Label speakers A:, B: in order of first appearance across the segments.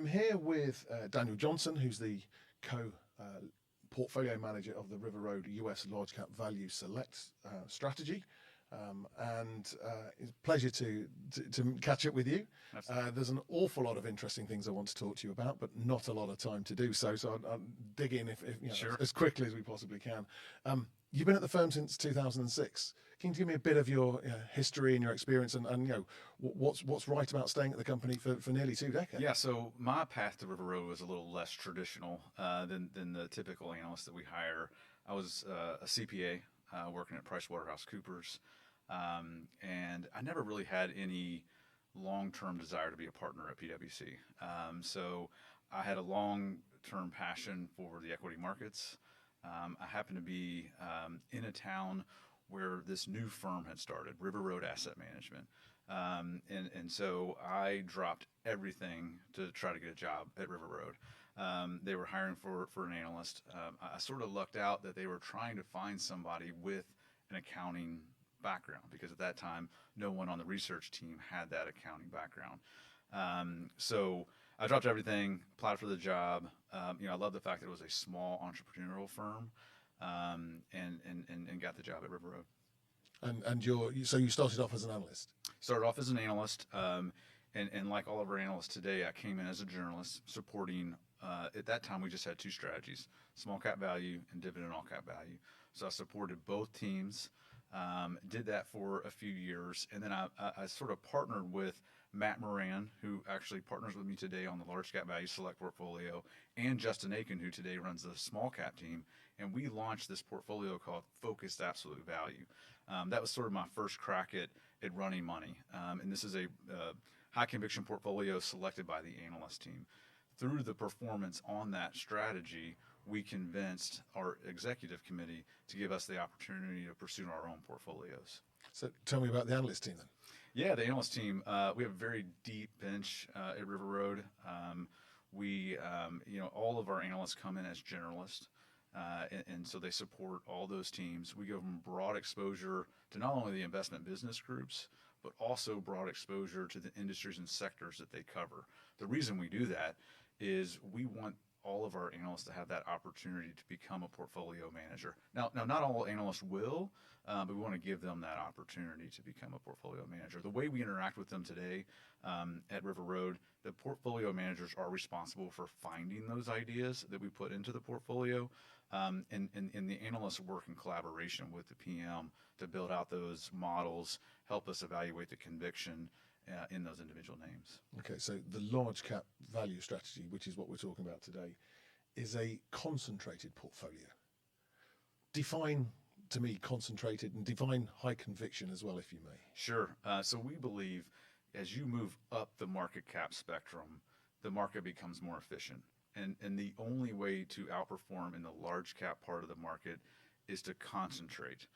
A: I'm here with Daniel Johnson, who's the portfolio manager of the River Road US Large Cap Value Select strategy. It's a pleasure to catch up with you. There's an awful lot of interesting things I want to talk to you about, but not a lot of time to do so. So I'll dig in if
B: Sure.
A: as quickly as we possibly can. You've been at the firm since 2006. Can you give me a bit of your history and your experience, and what's right about staying at the company for nearly 2 decades?
B: Yeah, so my path to River Road was a little less traditional than the typical analyst that we hire. I was a CPA working at PricewaterhouseCoopers, and I never really had any long-term desire to be a partner at PwC. So I had a long-term passion for the equity markets. I happened to be in a town where this new firm had started, River Road Asset Management. And so I dropped everything to try to get a job at River Road. They were hiring for an analyst. I sort of lucked out that they were trying to find somebody with an accounting background, because at that time, no one on the research team had that accounting background. So I dropped everything, applied for the job. I love the fact that it was a small entrepreneurial firm, and got the job at River Road.
A: And so you started off as an analyst.
B: Started off as an analyst, and like all of our analysts today, I came in as a journalist supporting. At that time, we just had two strategies: small cap value and dividend all cap value. So I supported both teams. Did that for a few years, and then I sort of partnered with Matt Moran, who actually partners with me today on the large cap value select portfolio, and Justin Aiken, who today runs the small cap team. And we launched this portfolio called Focused Absolute Value. That was sort of my first crack at running money. And this is a high conviction portfolio selected by the analyst team. Through the performance on that strategy, we convinced our executive committee to give us the opportunity to pursue our own portfolios.
A: So tell me about the analyst team then.
B: Yeah, the analyst team, we have a very deep bench at River Road. All of our analysts come in as generalists, and so they support all those teams. We give them broad exposure to not only the investment business groups, but also broad exposure to the industries and sectors that they cover. The reason we do that is we want all of our analysts to have that opportunity to become a portfolio manager. Now, not all analysts will, but we want to give them that opportunity to become a portfolio manager. The way we interact with them today at River Road, the portfolio managers are responsible for finding those ideas that we put into the portfolio, and the analysts work in collaboration with the PM to build out those models, help us evaluate the conviction in those individual names.
A: Okay, so the large cap value strategy, which is what we're talking about today, is a concentrated portfolio. Define to me concentrated, and define high conviction as well, if you may.
B: Sure. So we believe as you move up the market cap spectrum, the market becomes more efficient. And the only way to outperform in the large cap part of the market is to concentrate.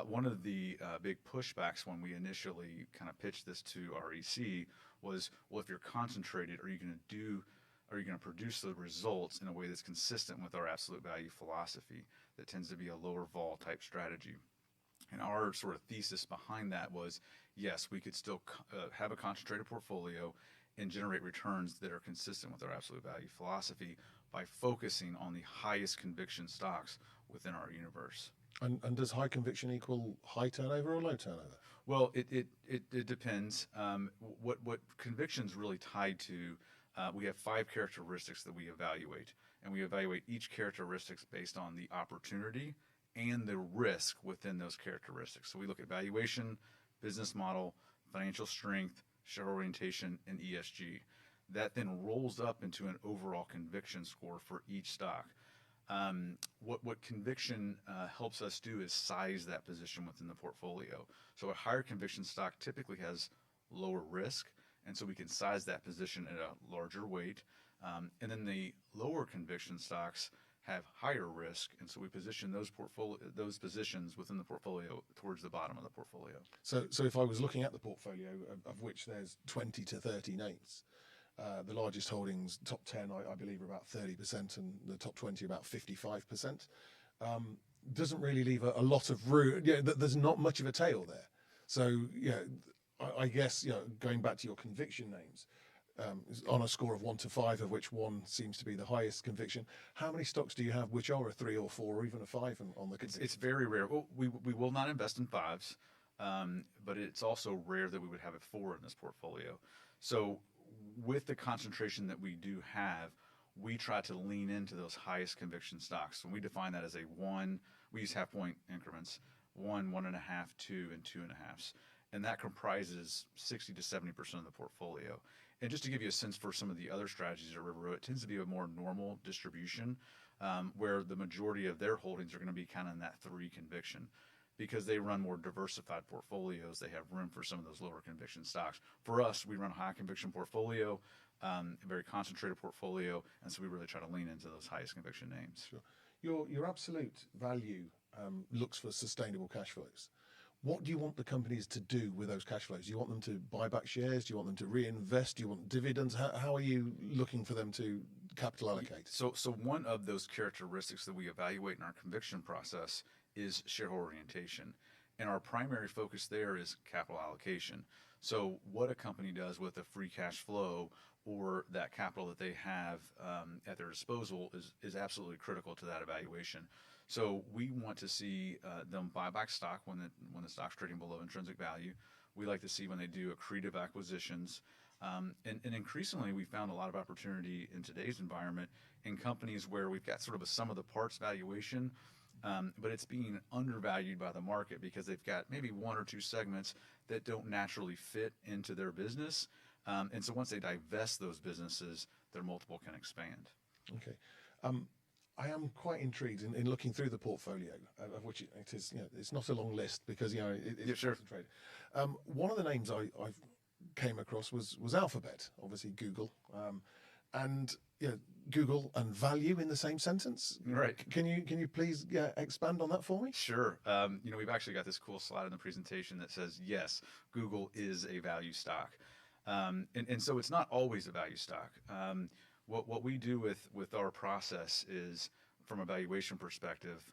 B: One of the big pushbacks when we initially kind of pitched this to our EC was, well, if you're concentrated, are you going to produce the results in a way that's consistent with our absolute value philosophy that tends to be a lower vol type strategy? And our sort of thesis behind that was, yes, we could still have a concentrated portfolio and generate returns that are consistent with our absolute value philosophy by focusing on the highest conviction stocks within our universe.
A: And does high conviction equal high turnover or low turnover?
B: Well, it depends. What conviction's really tied to, we have 5 characteristics that we evaluate, and we evaluate each characteristics based on the opportunity and the risk within those characteristics. So we look at valuation, business model, financial strength, share orientation, and ESG. That then rolls up into an overall conviction score for each stock. What conviction helps us do is size that position within the portfolio. So a higher conviction stock typically has lower risk, and so we can size that position at a larger weight. And then the lower conviction stocks have higher risk, and so we position those positions within the portfolio towards the bottom of the portfolio.
A: So if I was looking at the portfolio, of which there's 20 to 30 names, the largest holdings, top 10, I believe, are about 30%, and the top 20 about 55%. Doesn't really leave a lot of room. There's not much of a tail there. So I guess going back to your conviction names, on a score of 1 to 5, of which 1 seems to be the highest conviction. How many stocks do you have which are a 3 or 4 or even a 5 on the conviction?
B: It's very rare. Well, we will not invest in 5s, but it's also rare that we would have a 4 in this portfolio. So with the concentration that we do have, we try to lean into those highest conviction stocks. And we define that as a 1, we use half point increments, 1, 1.5, 2, and 2.5s. And that comprises 60 to 70% of the portfolio. And just to give you a sense for some of the other strategies at River Road, it tends to be a more normal distribution, where the majority of their holdings are going to be kind of in that 3 conviction. Because they run more diversified portfolios, they have room for some of those lower conviction stocks. For us, we run a high conviction portfolio, a very concentrated portfolio, and so we really try to lean into those highest conviction names.
A: Sure. Your absolute value looks for sustainable cash flows. What do you want the companies to do with those cash flows? Do you want them to buy back shares? Do you want them to reinvest? Do you want dividends? How are you looking for them to capital allocate?
B: So one of those characteristics that we evaluate in our conviction process is shareholder orientation. And our primary focus there is capital allocation. So what a company does with the free cash flow or that capital that they have at their disposal is absolutely critical to that evaluation. So we want to see them buy back stock when the stock's trading below intrinsic value. We like to see when they do accretive acquisitions. And increasingly, we found a lot of opportunity in today's environment in companies where we've got sort of a sum of the parts valuation, but it's being undervalued by the market because they've got maybe 1 or 2 segments that don't naturally fit into their business. And so once they divest those businesses, their multiple can expand.
A: Okay. I am quite intrigued in looking through the portfolio, of which it is. It's not a long list because it's concentrated. One of the names I've came across was Alphabet, obviously Google, and Google and value in the same sentence.
B: Right.
A: Can you please expand on that for me?
B: Sure. We've actually got this cool slide in the presentation that says, yes, Google is a value stock. And so it's not always a value stock. What we do with our process is, from a valuation perspective,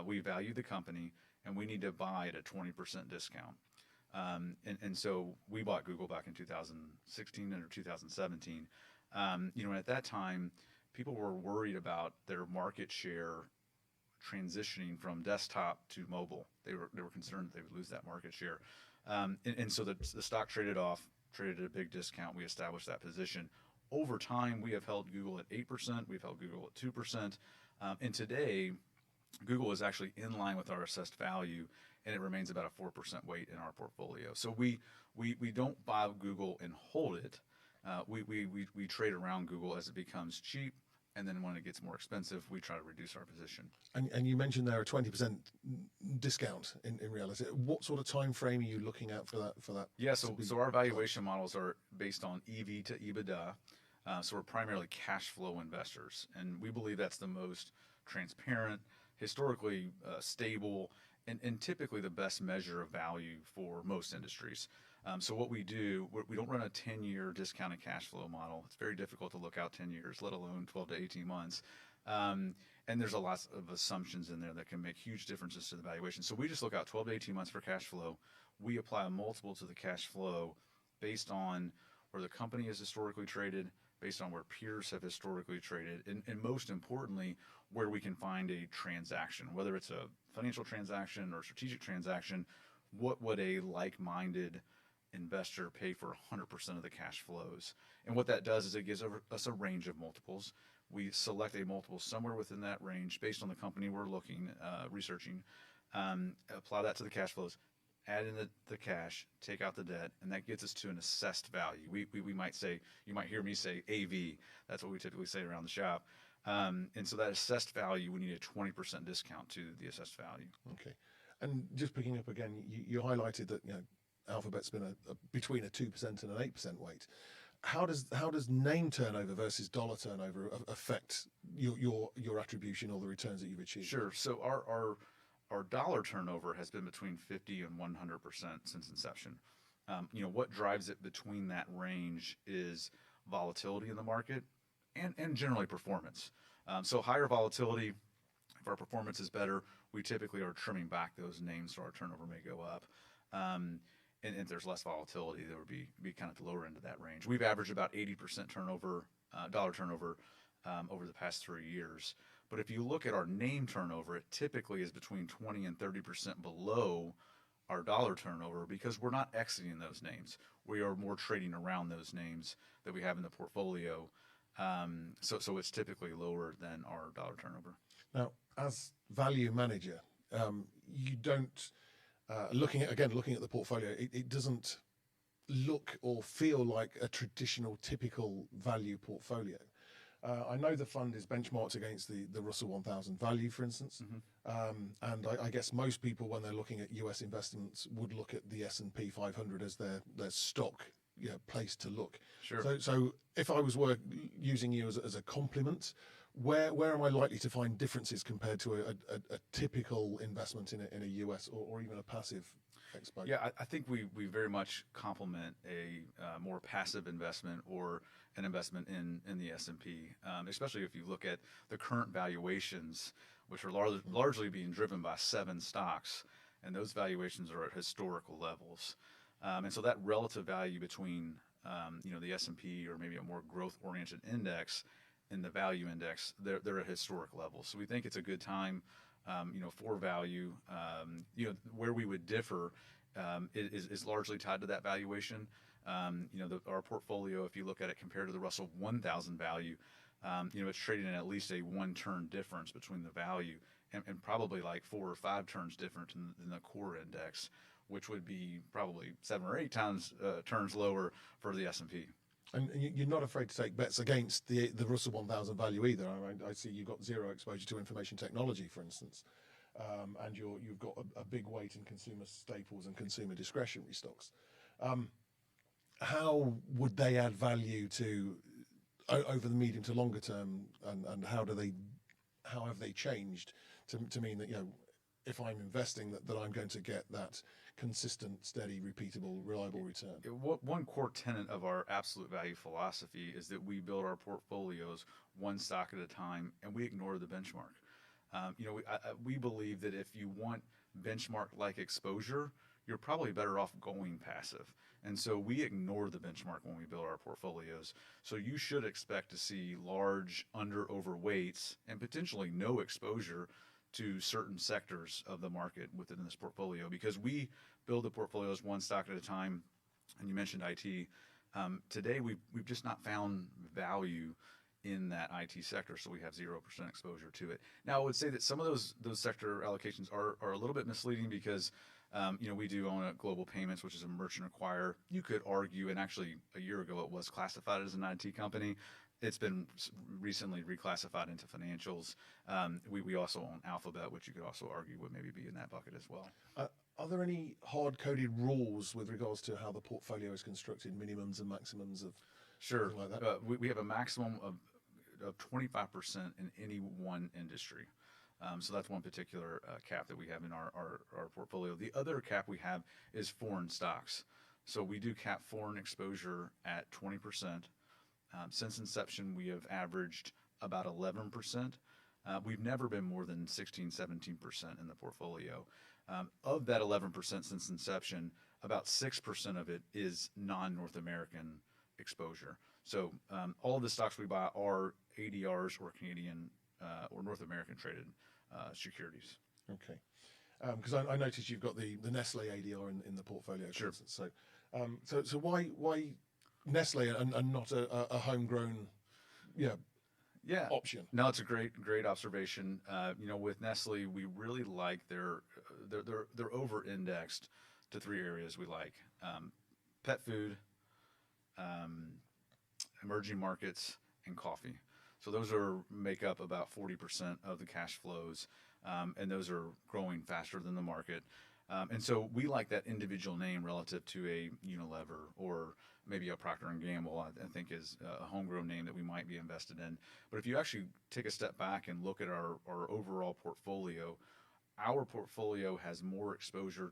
B: we value the company and we need to buy at a 20% discount. And so we bought Google back in 2016 or 2017. And at that time, people were worried about their market share transitioning from desktop to mobile. They were concerned that they would lose that market share. And so the stock traded at a big discount. We established that position. Over time, we have held Google at 8%. We've held Google at 2%. And today, Google is actually in line with our assessed value, and it remains about a 4% weight in our portfolio. So we don't buy Google and hold it. We trade around Google as it becomes cheap, and then when it gets more expensive, we try to reduce our position.
A: And you mentioned there a 20% discount in reality. What sort of time frame are you looking at for that?
B: Yeah, so our valuation models are based on EV to EBITDA. So we're primarily cash flow investors, and we believe that's the most transparent, historically stable, and typically the best measure of value for most industries. So what we do, we don't run a 10-year discounted cash flow model. It's very difficult to look out 10 years, let alone 12 to 18 months. And there's a lot of assumptions in there that can make huge differences to the valuation. So we just look out 12 to 18 months for cash flow. We apply a multiple to the cash flow based on where the company is historically traded, based on where peers have historically traded, and most importantly, where we can find a transaction, whether it's a financial transaction or strategic transaction. What would a like-minded investor pay for 100% of the cash flows? And what that does is it gives us a range of multiples. We select a multiple somewhere within that range based on the company we're researching, apply that to the cash flows, add in the cash, take out the debt, and that gets us to an assessed value. We might say, you might hear me say AV. That's what we typically say around the shop. And so that assessed value, we need a 20% discount to the assessed value.
A: Okay. And just picking up again, you highlighted that Alphabet's been between a 2% and an 8% weight. How does name turnover versus dollar turnover affect your attribution or the returns that you've achieved?
B: Sure. So our dollar turnover has been between 50 and 100% since inception. What drives it between that range is volatility in the market and generally performance. So higher volatility, if our performance is better, we typically are trimming back those names so our turnover may go up. and if there's less volatility, there would be kind of the lower end of that range. We've averaged about 80% turnover, dollar turnover, over the past 3 years. But if you look at our name turnover, it typically is between 20 and 30% below our dollar turnover because we're not exiting those names. We are more trading around those names that we have in the portfolio. So it's typically lower than our dollar turnover.
A: Now, as value manager, you don't looking at the portfolio. It doesn't look or feel like a traditional, typical value portfolio. I know the fund is benchmarked against the Russell 1000 value, for instance, and I guess most people, when they're looking at US investments, would look at the S&P 500 as their stock place to look.
B: Sure.
A: So if I was using you as a complement, where am I likely to find differences compared to a typical investment in a US or even a passive exposure?
B: Yeah, I think we very much complement a more passive investment or an investment in the S&P, especially if you look at the current valuations, which are largely being driven by 7 stocks, and those valuations are at historical levels. And so that relative value between the S&P or maybe a more growth-oriented index and the value index, they're at historic levels. So we think it's a good time, for value. Where we would differ is largely tied to that valuation. Our portfolio, if you look at it compared to the Russell 1000 value, it's trading at least a 1-turn difference between the value and probably like 4 or 5 turns different than the core index, which would be probably 7 or 8 turns lower for the S&P.
A: And you're not afraid to take bets against the Russell 1000 value either. I see you've got zero exposure to information technology, for instance, and you've got a big weight in consumer staples and consumer discretionary stocks. How would they add value to over the medium to longer term, and how have they changed to mean that if I'm investing that I'm going to get that consistent, steady, repeatable, reliable return?
B: One core tenet of our absolute value philosophy is that we build our portfolios one stock at a time, and we ignore the benchmark. We believe that if you want benchmark-like exposure, you're probably better off going passive. And so we ignore the benchmark when we build our portfolios. So you should expect to see large under-overweights and potentially no exposure to certain sectors of the market within this portfolio, because we build the portfolios one stock at a time. And you mentioned IT. Today, we've just not found value in that IT sector, so we have 0% exposure to it. Now, I would say that some of those sector allocations are a little bit misleading because we do own a Global Payments, which is a merchant acquirer. You could argue, and actually a year ago it was classified as an IT company. It's been recently reclassified into financials. We also own Alphabet, which you could also argue would maybe be in that bucket as well.
A: Are there any hard-coded rules with regards to how the portfolio is constructed, minimums and maximums of
B: Sure.
A: like that?
B: We have a maximum of 25% in any one industry. So that's one particular cap that we have in our portfolio. The other cap we have is foreign stocks. So we do cap foreign exposure at 20%. Since inception, we have averaged about 11%. We've never been more than 16, 17% in the portfolio. Of that 11% since inception, about 6% of it is non-North American exposure. So all of the stocks we buy are ADRs or Canadian or North American traded securities.
A: Okay. Because I noticed you've got the Nestle ADR in the portfolio.
B: Sure.
A: So why Nestle and not a homegrown option?
B: No, it's a great observation. With Nestle, we really like they're over-indexed to 3 areas we like: pet food, emerging markets, and coffee. So those make up about 40% of the cash flows, and those are growing faster than the market. And so we like that individual name relative to a Unilever or maybe a Procter & Gamble, I think is a homegrown name that we might be invested in. But if you actually take a step back and look at our overall portfolio, our portfolio has more exposure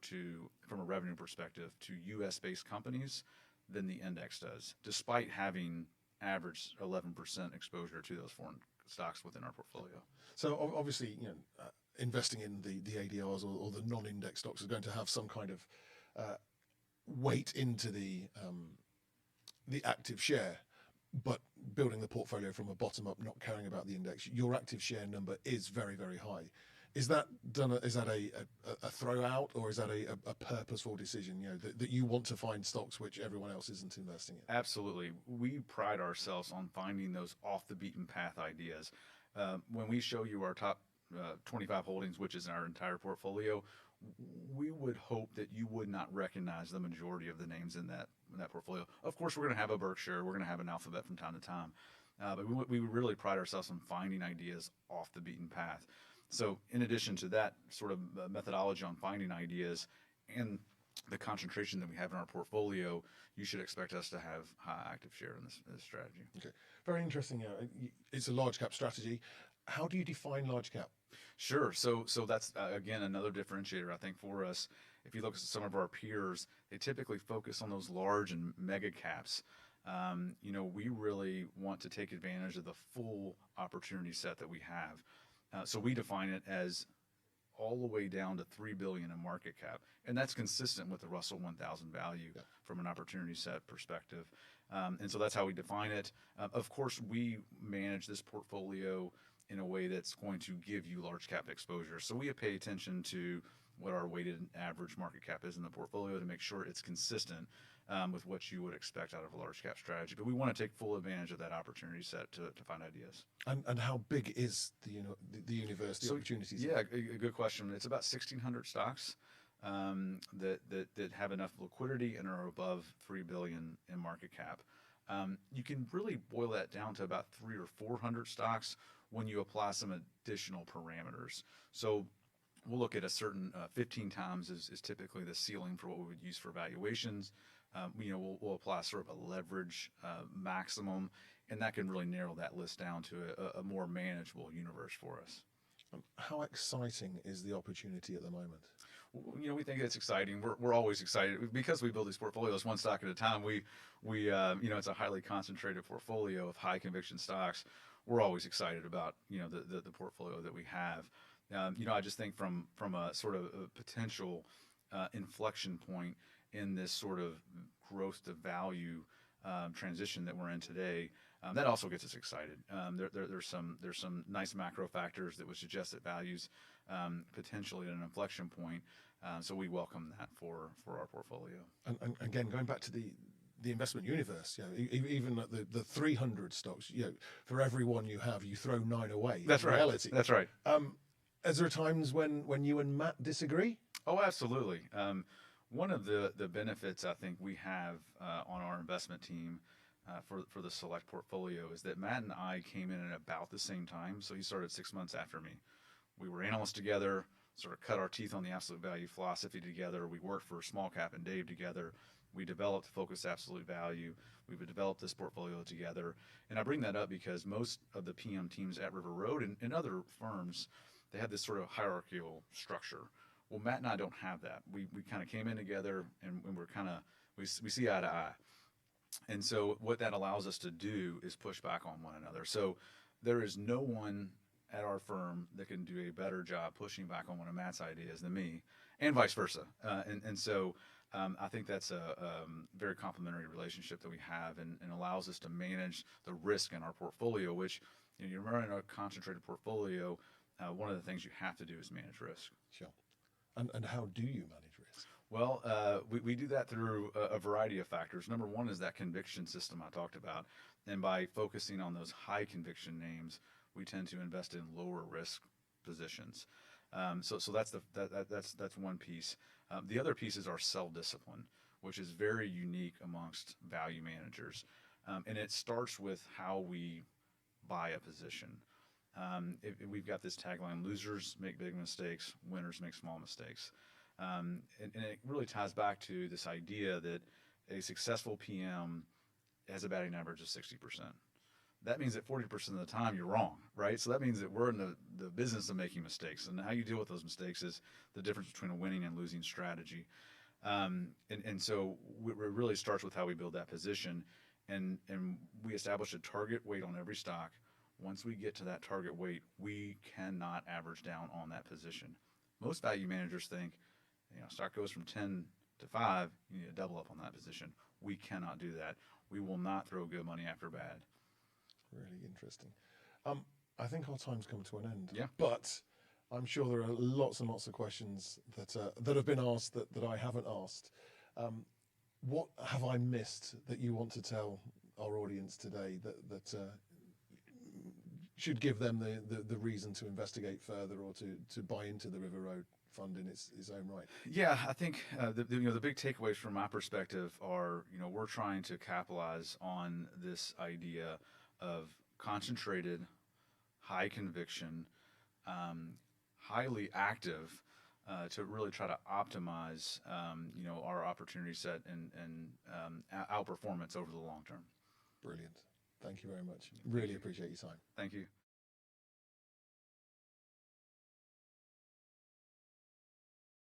B: from a revenue perspective, to U.S.-based companies than the index does, despite having average 11% exposure to those foreign stocks within our portfolio.
A: So obviously, investing in the ADRs or the non-index stocks is going to have some kind of weight into the active share, but building the portfolio from a bottom up, not caring about the index, your active share number is very, very high. Is that done? Is that a throw out, or is that a purposeful decision? You know, that you want to find stocks which everyone else isn't investing in.
B: Absolutely. We pride ourselves on finding those off the beaten path ideas. When we show you our top 25 holdings, which is our entire portfolio, we would hope that you would not recognize the majority of the names in that portfolio. Of course, we're going to have a Berkshire, we're going to have an Alphabet from time to time, but we really pride ourselves on finding ideas off the beaten path. So in addition to that sort of methodology on finding ideas and the concentration that we have in our portfolio, you should expect us to have high active share in this strategy.
A: Okay, very interesting. It's a large cap strategy. How do you define large cap?
B: Sure. So that's again another differentiator I think for us. If you look at some of our peers, they typically focus on those large and mega caps. We really want to take advantage of the full opportunity set that we have. So we define it as all the way down to $3 billion in market cap, and that's consistent with the Russell 1000 value from an opportunity set perspective. And so that's how we define it. Of course, we manage this portfolio in a way that's going to give you large cap exposure. So we pay attention to what our weighted average market cap is in the portfolio to make sure it's consistent with what you would expect out of a large cap strategy. But we want to take full advantage of that opportunity set to find ideas.
A: And how big is the universe, the opportunities?
B: Yeah, a good question. It's about 1,600 stocks that have enough liquidity and are above $3 billion in market cap. You can really boil that down to about 300 or 400 stocks when you apply some additional parameters. So we'll look at a certain 15 times is typically the ceiling for what we would use for valuations. We'll apply sort of a leverage maximum, and that can really narrow that list down to a more manageable universe for us.
A: How exciting is the opportunity at the moment?
B: We think it's exciting. We're always excited because we build these portfolios one stock at a time. It's a highly concentrated portfolio of high conviction stocks. We're always excited about the portfolio that we have. I just think from a sort of a potential inflection point in this sort of growth to value transition that we're in today, that also gets us excited. There's some nice macro factors that would suggest that values potentially at an inflection point. So we welcome that for our portfolio.
A: And again, going back to the investment universe, even at the 300 stocks, for every one you have, you throw 9 away.
B: That's right.
A: Reality.
B: That's right.
A: Is there times when you and Matt disagree?
B: Oh, absolutely. One of the benefits I think we have on our investment team for the select portfolio is that Matt and I came in at about the same time. So he started 6 months after me. We were analysts together, sort of cut our teeth on the absolute value philosophy together. We worked for Small Cap and Dave together. We developed Focus Absolute Value. We've developed this portfolio together. And I bring that up because most of the PM teams at River Road and other firms, they have this sort of hierarchical structure. Well, Matt and I don't have that. We kind of came in together and we see eye to eye. And so what that allows us to do is push back on one another. So there is no one at our firm that can do a better job pushing back on one of Matt's ideas than me, and vice versa. So I think that's a very complementary relationship that we have and allows us to manage the risk in our portfolio, which you're running a concentrated portfolio. One of the things you have to do is manage risk.
A: Sure. And how do you manage risk?
B: Well, we do that through a variety of factors. Number one is that conviction system I talked about. And by focusing on those high conviction names, we tend to invest in lower risk positions. So that's one piece. The other piece is our self-discipline, which is very unique amongst value managers. And it starts with how we buy a position. We've got this tagline: losers make big mistakes, winners make small mistakes. And it really ties back to this idea that a successful PM has a batting average of 60%. That means that 40% of the time you're wrong, right? So that means that we're in the business of making mistakes, and how you deal with those mistakes is the difference between a winning and losing strategy. And so it really starts with how we build that position, and we establish a target weight on every stock. Once we get to that target weight, we cannot average down on that position. Most value managers think, stock goes from 10 to 5, you need to double up on that position. We cannot do that. We will not throw good money after bad.
A: Really interesting. I think our time's come to an end.
B: Yeah.
A: But I'm sure there are lots and lots of questions that have been asked that I haven't asked. What have I missed that you want to tell our audience today that should give them the reason to investigate further or to buy into the River Road Fund in its own right?
B: Yeah, I think the big takeaways from my perspective are, we're trying to capitalize on this idea of concentrated, high conviction, highly active, to really try to optimize our opportunity set and outperformance over the long term.
A: Brilliant. Thank you very much. Really appreciate your time.
B: Thank you.